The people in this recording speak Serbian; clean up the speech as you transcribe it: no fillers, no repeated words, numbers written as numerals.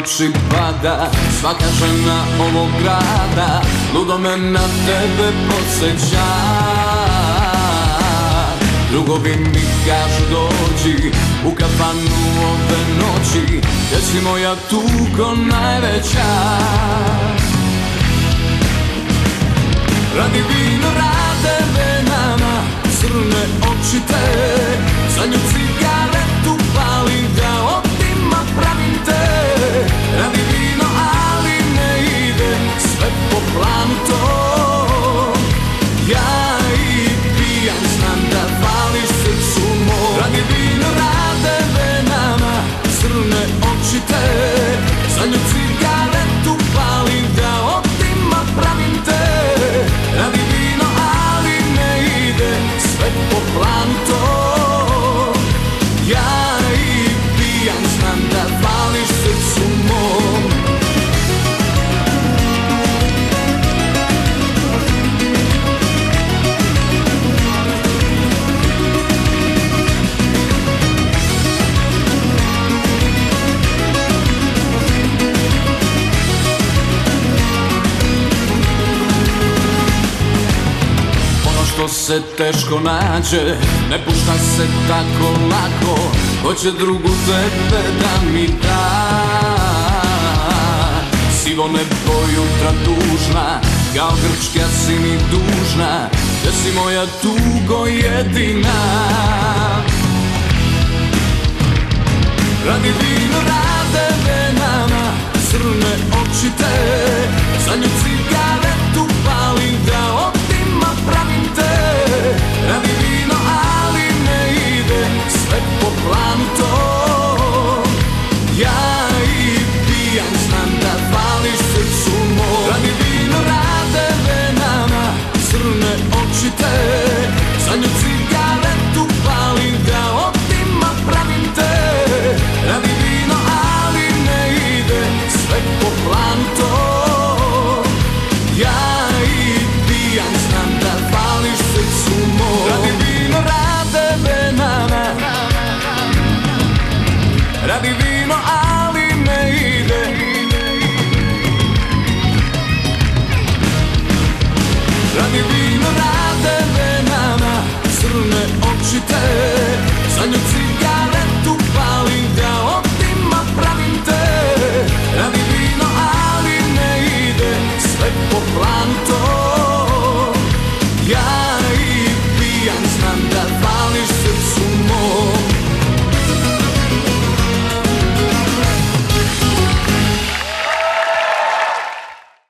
noći pada, svaka žena ovog grada ludo me na tebe podsjeća. Drugovi mi kažu dođi u kafanu ove noći, jer si moja tugo najveća. Radi vino, rade venama, crne oči te, za nju cigaretu pali da otima pravim te. Radi vino, ali ne ide sve po planu to. Ja i pijan znam da fališ srcu moj. Radi vino, rade venama, crne oči te, za nju cigaretu pali da otima pravim te. Radi vino, ali ne ide sve po planu to. Ja i pijan znam da fališ srcu mom. Što se teško nađe, ne pušta se tako lako, hoće drugu tebe da mi da. Sivo nebo jutra tužna, kao grčka si mi dužna, jer si moja tugo jedina. Radi vino, rade venama, crne oči te, za nju cigaretu pali da otima pravim te. Radi vino, ali ne ide sve po planu to. Ja i pijan znam da fališ srcu moj. Radi vino, rade venama, crne oči te, za nju cigaretu pali da otima pravim te. Radi vino, ali ne ide sve po planu to. Ja i pijan znam da fališ srcu moj. Radi vino, rade venama, radi vino, ali ne ide. Radi vino, rade venama, crne oči te, za nju cigaretu pali da otima pravim te. Radi vino, ali ne ide sve po planu to. Ja